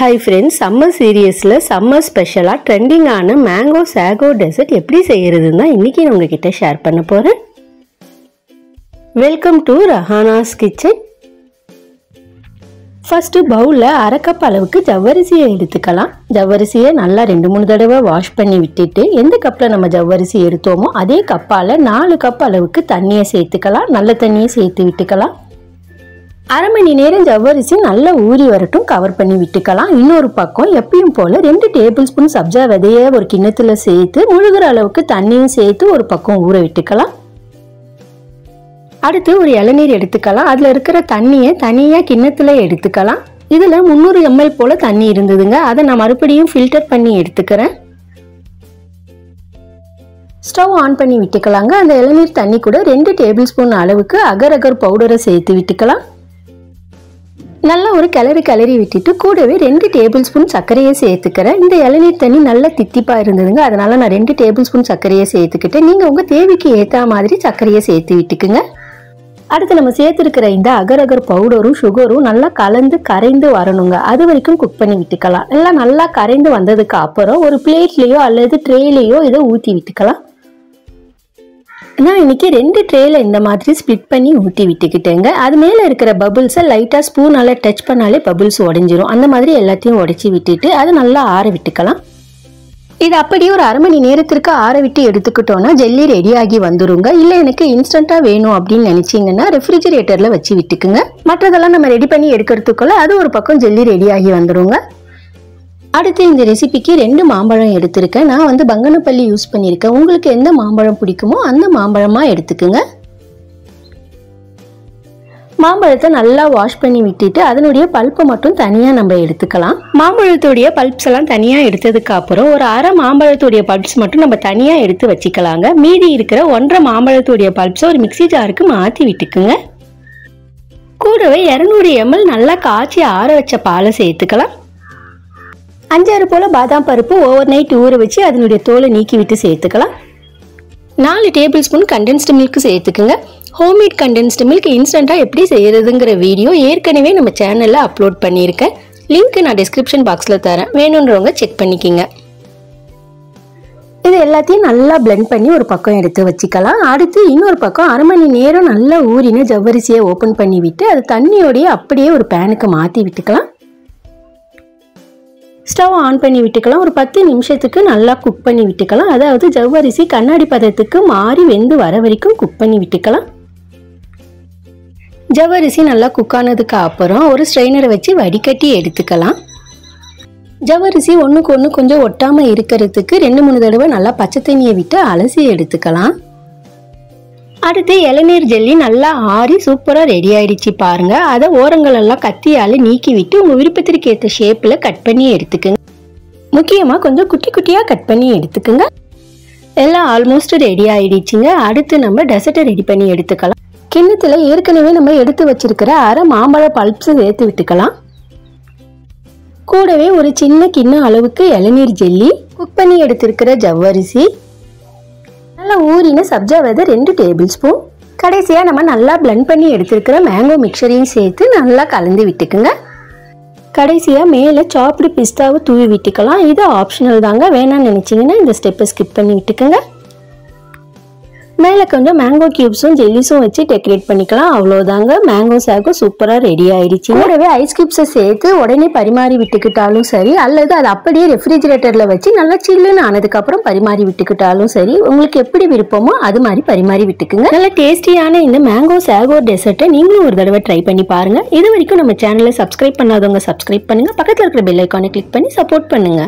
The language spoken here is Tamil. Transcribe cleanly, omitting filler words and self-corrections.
Hi friends, summer seriousல summer ஸ்பெஷலா ட்ரெண்டிங்கான மேங்கோ சாகோ டெசர்ட் எப்படி செய்யறதுன்னா இன்னைக்கு நான் உங்ககிட்ட ஷேர் பண்ண போறேன். Welcome to Rahana's kitchen. First பவுல்ல அரை கப் அளவுக்கு ஜவ்வரிசியை எடுத்துக்கலாம். ஜவ்வரிசியை நல்லா 2-3 தடவை வாஷ் பண்ணி விட்டுட்டு எந்த கப்ல நம்ம ஜவ்வரிசி எடுத்தோமோ அதே கப்பால 4 கப் அளவுக்கு தண்ணியை சேர்த்துக்கலாம். நல்ல தண்ணியை சேர்த்து விட்டுக்கலாம். அரை மணி நேரம் ஜவ்வரிசி நல்லா ஊறி வரட்டும், கவர் பண்ணி விட்டுக்கலாம். இன்னொரு பக்கம் எப்பயும் போல 2 டேபிள் ஸ்பூன் சப்ஜா விதையை ஒரு கிண்ணத்துல சேர்த்து முழுகிற அளவுக்கு தண்ணியும் சேர்த்து ஒரு பக்கம் ஊற விட்டுக்கலாம். அடுத்து ஒரு இளநீர் எடுத்துக்கலாம். அதுல இருக்கிற தண்ணியை தனியா கிண்ணத்துல எடுத்துக்கலாம். இதுல 300 ml போல தண்ணி இருந்ததுங்க, அதை நான் மறுபடியும் ஃபில்டர் பண்ணி எடுத்துக்கிறேன். ஸ்டவ் ஆன் பண்ணி விட்டுக்கலாங்க. அந்த இளநீர் தண்ணி கூட 2 டேபிள் ஸ்பூன் அளவுக்கு அகர் அகர் பவுடரை சேர்த்து விட்டுக்கலாம். நல்லா ஒரு கிளறி விட்டுட்டு கூடவே 2 டேபிள் ஸ்பூன் சர்க்கரையை சேர்த்துக்கிறேன். இந்த இளநீர் தண்ணி நல்லா தித்திப்பா இருந்ததுங்க, அதனால நான் 2 டேபிள் ஸ்பூன் சர்க்கரையை சேர்த்துக்கிட்டேன். நீங்க உங்க தேவைக்கு ஏற்ற மாதிரி சர்க்கரையை சேர்த்து விட்டுக்குங்க. அடுத்து நம்ம சேர்த்துருக்கிற இந்த அகர் அகர் பவுடரும் சுகரும் நல்லா கலந்து கரைந்து வரணுங்க, அது வரைக்கும் குக் பண்ணி விட்டுக்கலாம். எல்லாம் நல்லா கரைந்து வந்ததுக்கு அப்புறம் ஒரு பிளேட்லயோ அல்லது ட்ரேலையோ இதை ஊற்றி விட்டுக்கலாம். நான் இன்னைக்கு 2 ட்ரேல இந்த மாதிரி ஸ்பிளிட் பண்ணி ஊற்றி விட்டுக்கிட்டேங்க. அது மேல இருக்கிற பபிள்ஸை லைட்டா ஸ்பூனால டச் பண்ணாலே பபிள்ஸ் உடைஞ்சிரும். அந்த மாதிரி எல்லாத்தையும் உடைச்சி விட்டுட்டு அதை நல்லா ஆற விட்டுக்கலாம். இது அப்படியே ஒரு அரை மணி நேரத்திற்கு ஆற விட்டு எடுத்துக்கிட்டோம்னா ஜெல்லி ரெடி ஆகி வந்துருங்க. இல்லை எனக்கு இன்ஸ்டண்டா வேணும் அப்படின்னு நினைச்சீங்கன்னா ரெஃப்ரிஜிரேட்டர்ல வச்சு விட்டுக்குங்க. மற்றதெல்லாம் நம்ம ரெடி பண்ணி எடுக்கிறதுக்குள்ள அது ஒரு பக்கம் ஜெல்லி ரெடி ஆகி வந்துருங்க. அடுத்து இந்த ரெசிபிக்கு 2 மாம்பழம் எடுத்திருக்கேன். நான் பங்கனப்பள்ளி யூஸ் பண்ணியிருக்கேன். உங்களுக்கு எந்த மாம்பழம் பிடிக்குமோ அந்த மாம்பழமா எடுத்துக்குங்க. மாம்பழத்தை நல்லா வாஷ் பண்ணி விட்டுட்டு அதனுடைய பல்ப்பை மட்டும் தனியா நம்ம எடுத்துக்கலாம். மாம்பழத்துடைய பல்ப்ஸ் எல்லாம் தனியா எடுத்ததுக்கு அப்புறம் ஒரு அரை மாம்பழத்துடைய பல்ப்ஸ் மட்டும் நம்ம தனியா எடுத்து வச்சுக்கலாங்க. மீதி இருக்கிற 1.5 மாம்பழத்துடைய பல்ப்ஸை ஒரு மிக்சி ஜாருக்கு மாற்றி விட்டுக்குங்க. கூடவே 200 ml நல்லா காய்ச்சி ஆற வச்ச பாலை சேர்த்துக்கலாம். 5-6 போல பாதாம் பருப்பு ஓவர் நைட் ஊற வச்சு அதனுடைய தோலை நீக்கி விட்டு சேர்த்துக்கலாம். 4 டேபிள் ஸ்பூன் கண்டென்ஸ்டு மில்க் சேர்த்துக்குங்க. ஹோம்மேட் கண்டென்ஸ்டு மில்க் இன்ஸ்டண்டா எப்படி செய்யறதுங்கிற வீடியோ ஏற்கனவே நம்ம சேனல்ல அப்லோட் பண்ணியிருக்கேன். லிங்க் நான் டிஸ்கிரிப்ஷன் பாக்ஸ்ல தரேன், வேணுன்றவங்க செக் பண்ணிக்கிங்க. இது எல்லாத்தையும் நல்லா பிளெண்ட் பண்ணி ஒரு பக்கம் எடுத்து வச்சுக்கலாம். அடுத்து இன்னொரு பக்கம் அரை மணி நேரம் நல்லா ஊறின ஜவ்வரிசியை ஓப்பன் பண்ணி விட்டு அது தண்ணியோடைய அப்படியே ஒரு பேனுக்கு மாற்றி விட்டுக்கலாம். ஸ்டவ் ஆன் பண்ணி விட்டுக்கலாம். ஒரு 10 நிமிஷத்துக்கு நல்லா குக் பண்ணி விட்டுக்கலாம். அதாவது ஜவ்வரிசி கண்ணாடி பதத்துக்கு மாறி வெந்து வர வரைக்கும் குக் பண்ணி விட்டுக்கலாம். ஜவ்வரிசி நல்லா குக் ஆனதுக்கு அப்புறம் ஒரு ஸ்ட்ரெயினரை வச்சு வடிகட்டி எடுத்துக்கலாம். ஜவ்வரிசி ஒன்றுக்கு ஒன்று கொஞ்சம் ஒட்டாமல் இருக்கிறதுக்கு 2-3 தடவை நல்லா பச்சை தண்ணியை விட்டு அலசி எடுத்துக்கலாம். அடுத்து இளநீர் ஜெல்லி நல்லா ஆறி சூப்பராக ரெடி ஆயிடுச்சு பாருங்க. அதை ஓரங்கள் எல்லாம் கத்தியால நீக்கி விட்டு உங்க விருப்பத்திற்கு ஏற்ற ஷேப்ல கட் பண்ணி எடுத்துக்குங்க. முக்கியமா கொஞ்சம் குட்டி குட்டியா கட் பண்ணி எடுத்துக்குங்க. எல்லாம் ஆல்மோஸ்ட் ரெடி ஆயிடுச்சுங்க. அடுத்து நம்ம டெசர்ட்டை ரெடி பண்ணி எடுத்துக்கலாம். கிண்ணத்துல ஏற்கனவே நம்ம எடுத்து வச்சிருக்கிற அரை மாம்பழ பல்ப்ஸ் சேர்த்து விட்டுக்கலாம். கூடவே ஒரு சின்ன கிண்ண அளவுக்கு இளநீர் ஜெல்லி, குக் பண்ணி எடுத்திருக்கிற ஜவ்வரிசி, நல்லா ஊறின சப்ஜா விதை 2 டேபிள் ஸ்பூன், கடைசியா நம்ம நல்லா பிளெண்ட் பண்ணி எடுத்திருக்கிற மேங்கோ மிக்சரையும் சேர்த்து நல்லா கலந்து விட்டுக்குங்க. கடைசியா மேல சாப்டு பிஸ்தாவை தூவி விட்டுக்கலாம். இது ஆப்ஷனல் தாங்க, வேணாம்னு நினைச்சீங்கன்னா இந்த ஸ்டெப்பை ஸ்கிப் பண்ணி விட்டுக்குங்க. மேலே கொஞ்சம் மேங்கோ கியூப்ஸும் ஜெல்லிஸும் வச்சு டெக்கரேட் பண்ணிக்கலாம். அவ்வளோதாங்க, மேங்கோ சாகோ சூப்பராக ரெடி ஆயிடுச்சு. கூடவே ஐஸ் கியூப்ஸை சேர்த்து உடனே பரிமாறி விட்டுக்கிட்டாலும் சரி, அல்லது அது அப்படியே ரெஃப்ரிஜிரேட்டரில் வச்சு நல்லா சில்லுன்னு ஆனதுக்கப்புறம் பரிமாறி விட்டுக்கிட்டாலும் சரி, உங்களுக்கு எப்படி விருப்பமோ அது மாதிரி பரிமாறி விட்டுக்குங்க. நல்ல டேஸ்டியான இந்த மேங்கோ சாகோ டெசர்ட்டை நீங்களும் ஒரு தடவை ட்ரை பண்ணி பாருங்க. இது வரைக்கும் நம்ம சேனலை சப்ஸ்கிரைப் பண்ணாதவங்க சப்ஸ்கிரைப் பண்ணுங்க. பக்கத்தில் இருக்கிற பெல் ஐக்கானை கிளிக் பண்ணி சப்போர்ட் பண்ணுங்க.